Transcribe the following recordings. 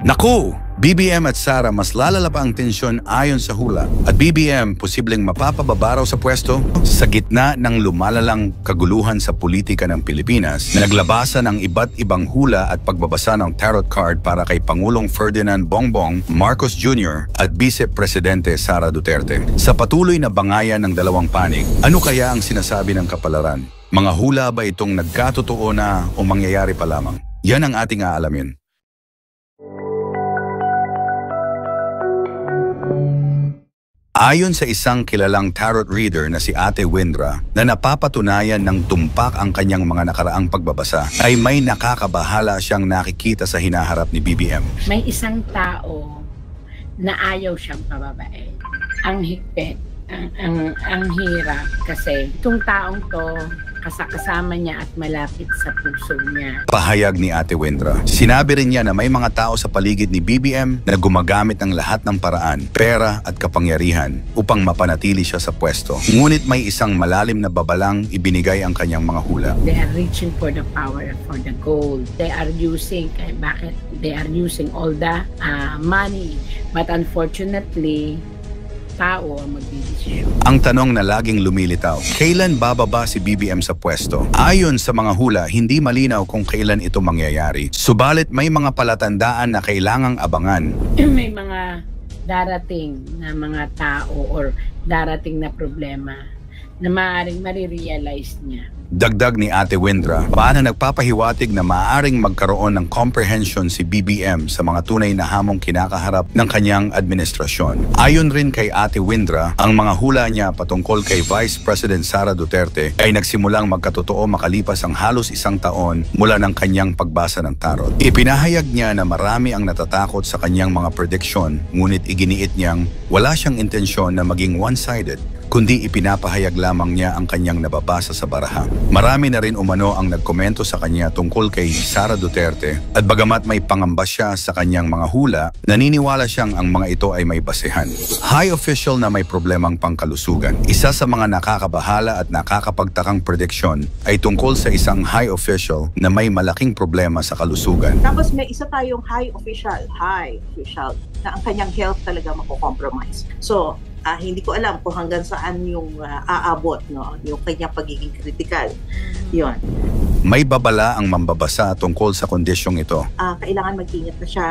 Naku! BBM at Sara mas lalala pa ang tensyon ayon sa hula. At BBM posibleng mapapababa raw sa pwesto sa gitna ng lumalalang kaguluhan sa politika ng Pilipinas na naglabasan ng iba't ibang hula at pagbabasa ng tarot card para kay Pangulong Ferdinand Bongbong Marcos Jr. at Vice Presidente Sara Duterte. Sa patuloy na bangayan ng dalawang panig, ano kaya ang sinasabi ng kapalaran? Mga hula ba itong nagkatotoo na o mangyayari pa lamang? Yan ang ating aalamin. Ayon sa isang kilalang tarot reader na si Ate Windra na napapatunayan ng tumpak ang kanyang mga nakaraang pagbabasa, ay may nakakabahala siyang nakikita sa hinaharap ni BBM. May isang tao na ayaw siyang pababae. Ang higpit, ang hirap kasi itong taong to kasama niya at malapit sa puso niya. Pahayag ni Ate Windra. Sinabi rin niya na may mga tao sa paligid ni BBM na gumagamit ng lahat ng paraan, pera at kapangyarihan upang mapanatili siya sa pwesto. Ngunit may isang malalim na babalang ibinigay ang kanyang mga hula. They are reaching for the power, for the gold. They are using, they are using all the money. But unfortunately, tao ang magdidesisyon. Ang tanong na laging lumilitaw, kailan bababa si BBM sa pwesto? Ayon sa mga hula, hindi malinaw kung kailan ito mangyayari. Subalit may mga palatandaan na kailangang abangan. May mga darating na mga tao or darating na problema na maaaring marirealize niya. Dagdag ni Ate Windra, paano nagpapahiwatig na maaaring magkaroon ng comprehension si BBM sa mga tunay na hamong kinakaharap ng kanyang administrasyon. Ayon rin kay Ate Windra, ang mga hula niya patungkol kay Vice President Sara Duterte ay nagsimulang magkatotoo makalipas ang halos isang taon mula ng kanyang pagbasa ng tarot. Ipinahayag niya na marami ang natatakot sa kanyang mga prediksyon, ngunit iginiit niyang wala siyang intensyon na maging one-sided, kundi ipinapahayag lamang niya ang kanyang nababasa sa baraha. Marami na rin umano ang nagkomento sa kanya tungkol kay Sara Duterte at bagamat may pangamba siya sa kanyang mga hula, naniniwala siyang ang mga ito ay may basehan. High official na may problemang pangkalusugan. Isa sa mga nakakabahala at nakakapagtakang prediksyon ay tungkol sa isang high official na may malaking problema sa kalusugan. Tapos may isa tayong high official na ang kanyang health talaga mako-compromise. So, hindi ko alam kung hanggang saan yung aabot, no? Yung kanyang pagiging critical. Yun. May babala ang mambabasa tungkol sa kondisyong ito. Kailangan mag-ingat na siya.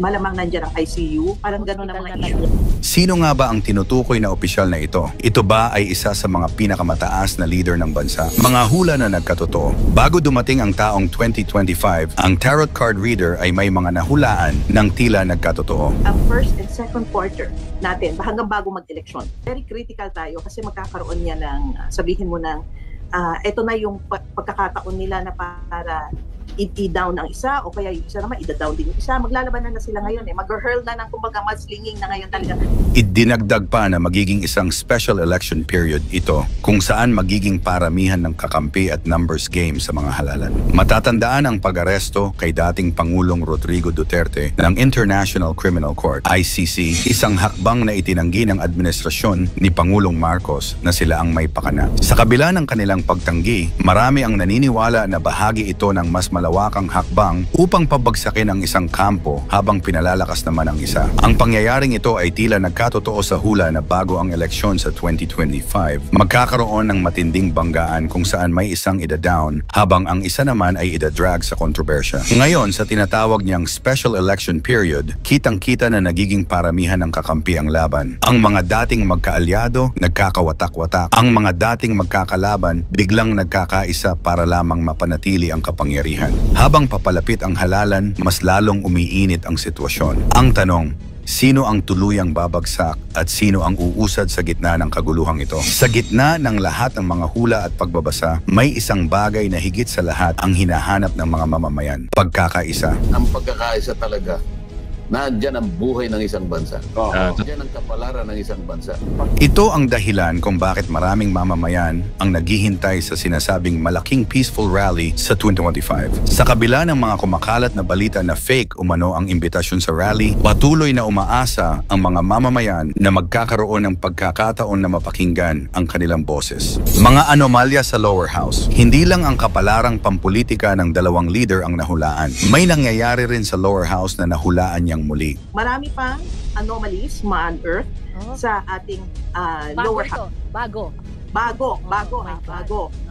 Malamang nandiyan ang ICU. Parang gano'n ang mga issue. Sino nga ba ang tinutukoy na opisyal na ito? Ito ba ay isa sa mga pinakamataas na leader ng bansa? Mga hula na nagkatotoo. Bago dumating ang taong 2025, ang tarot card reader ay may mga nahulaan ng tila nagkatotoo. Ang first and second quarter natin, hanggang bago mag-eleksyon, very critical tayo kasi magkakaroon niya ng, sabihin mo ng, ito na yung pagkakataon nila na para i-down ang isa o kaya yung isa naman i-down din yung isa. Maglalabanan na sila ngayon mag-hurl na ng kumbaga mudslinging na ngayon talaga. Idinagdag pa na magiging isang special election period ito kung saan magiging paramihan ng kakampi at numbers game sa mga halalan. Matatandaan ang pag-aresto kay dating Pangulong Rodrigo Duterte ng International Criminal Court, ICC, isang hakbang na itinanggi ng administrasyon ni Pangulong Marcos na sila ang may pakana. Sa kabila ng kanilang pagtanggi, marami ang naniniwala na bahagi ito ng mas malawakang hakbang upang pabagsakin ang isang kampo habang pinalalakas naman ang isa. Ang pangyayaring ito ay tila nagkatotoo sa hula na bago ang eleksyon sa 2025, magkakaroon ng matinding banggaan kung saan may isang ida-down habang ang isa naman ay ida-drag sa kontrobersya. Ngayon, sa tinatawag niyang special election period, kitang-kita na nagiging paramihan ng kakampi ang laban. Ang mga dating magkaalyado, nagkakawatak-watak. Ang mga dating magkakalaban, biglang nagkakaisa para lamang mapanatili ang kapangyarihan. Habang papalapit ang halalan, mas lalong umiinit ang sitwasyon. Ang tanong, sino ang tuluyang babagsak at sino ang uusad sa gitna ng kaguluhang ito? Sa gitna ng lahat ng mga hula at pagbabasa, may isang bagay na higit sa lahat ang hinahanap ng mga mamamayan. Pagkakaisa. Ang pagkakaisa talaga Nandiyan ang buhay ng isang bansa. Nandiyan ang kapalaran ng isang bansa. Ito ang dahilan kung bakit maraming mamamayan ang naghihintay sa sinasabing malaking peaceful rally sa 2025. Sa kabila ng mga kumakalat na balita na fake umano ang imbitasyon sa rally, patuloy na umaasa ang mga mamamayan na magkakaroon ng pagkakataon na mapakinggan ang kanilang boses. Mga anomalya sa lower house. Hindi lang ang kapalarang pampolitika ng dalawang leader ang nahulaan. May nangyayari rin sa lower house na nahulaan niyang muli. Marami pang anomalies ma-unearth sa ating lower house. Bago.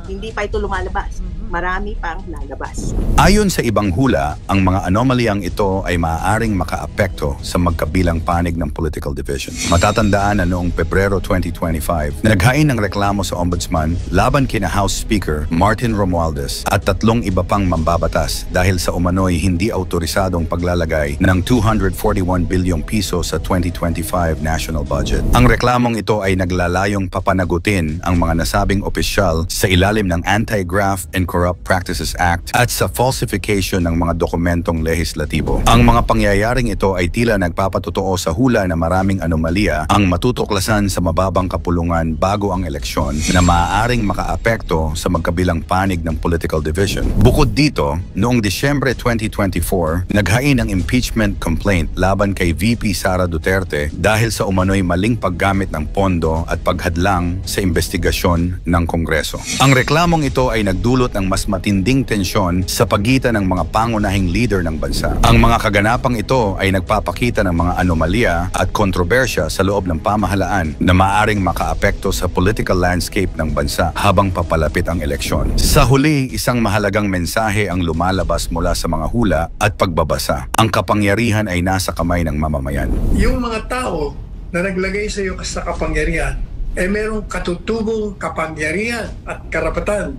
Hindi pa ito lumalabas. Marami pang lalabas. Ayon sa ibang hula, ang mga anomalyang ito ay maaaring makaapekto sa magkabilang panig ng political division. Matatandaan na noong Pebrero 2025, naghain ng reklamo sa Ombudsman laban kina House Speaker Martin Romualdez at 3 iba pang mambabatas dahil sa umano'y hindi autorisadong paglalagay ng 241 bilyong piso sa 2025 national budget. Ang reklamong ito ay naglalayong papanagutin ang mga nasabing opisyal sa ilalim ng Anti-Graft and Corrupt Practices Act at sa falsification ng mga dokumentong lehislatibo. Ang mga pangyayaring ito ay tila nagpapatotoo sa hula na maraming anomalya ang matutuklasan sa mababang kapulungan bago ang eleksyon na maaaring makaapekto sa magkabilang panig ng political division. Bukod dito, noong Disyembre 2024, naghain ng impeachment complaint laban kay VP Sara Duterte dahil sa umano'y maling paggamit ng pondo at paghadlang sa investigasyon ng Kongreso. Ang reklamong ito ay nagdulot ng mas matinding tensyon sa pagitan ng mga pangunahing leader ng bansa. Ang mga kaganapang ito ay nagpapakita ng mga anomalya at kontrobersya sa loob ng pamahalaan na maaaring makaapekto sa political landscape ng bansa habang papalapit ang eleksyon. Sa huli, isang mahalagang mensahe ang lumalabas mula sa mga hula at pagbabasa. Ang kapangyarihan ay nasa kamay ng mamamayan. Yung mga tao na naglagay sa iyo sa kapangyarihan ay merong katutubong kapangyarihan at karapatan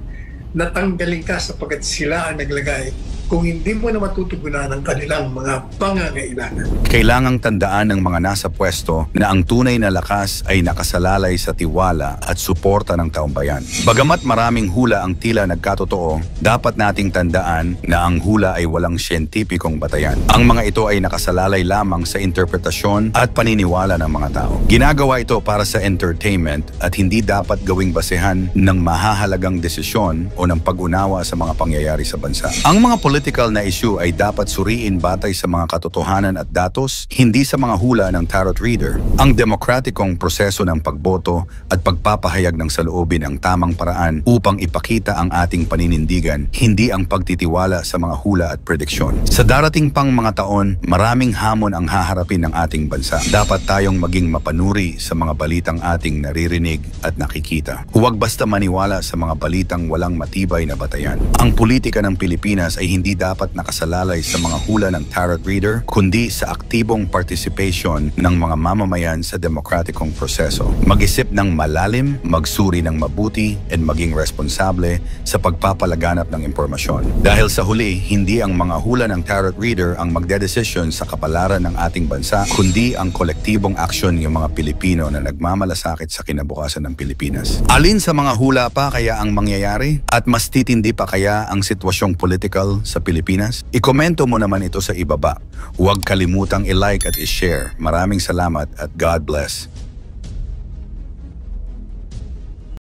na tanggalin ka sapagkat sila ang naglagay kung hindi mo na matutugunan ang kanilang mga pangangailangan. Kailangang tandaan ng mga nasa pwesto na ang tunay na lakas ay nakasalalay sa tiwala at suporta ng taumbayan. Bagamat maraming hula ang tila nagkatotoo, dapat nating tandaan na ang hula ay walang siyentipikong batayan. Ang mga ito ay nakasalalay lamang sa interpretasyon at paniniwala ng mga tao. Ginagawa ito para sa entertainment at hindi dapat gawing basehan ng mahahalagang desisyon o ng pag-unawa sa mga pangyayari sa bansa. Ang mga political na issue ay dapat suriin batay sa mga katotohanan at datos, hindi sa mga hula ng tarot reader. Ang demokratikong proseso ng pagboto at pagpapahayag ng saloobin ang tamang paraan upang ipakita ang ating paninindigan, hindi ang pagtitiwala sa mga hula at prediksyon. Sa darating pang mga taon, maraming hamon ang haharapin ng ating bansa. Dapat tayong maging mapanuri sa mga balitang ating naririnig at nakikita. Huwag basta maniwala sa mga balitang walang matibay na batayan. Ang politika ng Pilipinas ay hindi dapat nakasalalay sa mga hula ng tarot reader, kundi sa aktibong participation ng mga mamamayan sa demokratikong proseso. Mag-isip ng malalim, magsuri ng mabuti, and maging responsable sa pagpapalaganap ng impormasyon. Dahil sa huli, hindi ang mga hula ng tarot reader ang magdedesisyon sa kapalaran ng ating bansa, kundi ang kolektibong aksyon ng mga Pilipino na nagmamalasakit sa kinabukasan ng Pilipinas. Alin sa mga hula pa kaya ang mangyayari? At mas titindi pa kaya ang sitwasyong political sa Pilipinas? Ikomento mo naman ito sa ibaba. Huwag kalimutang i-like at i-share. Maraming salamat at God bless.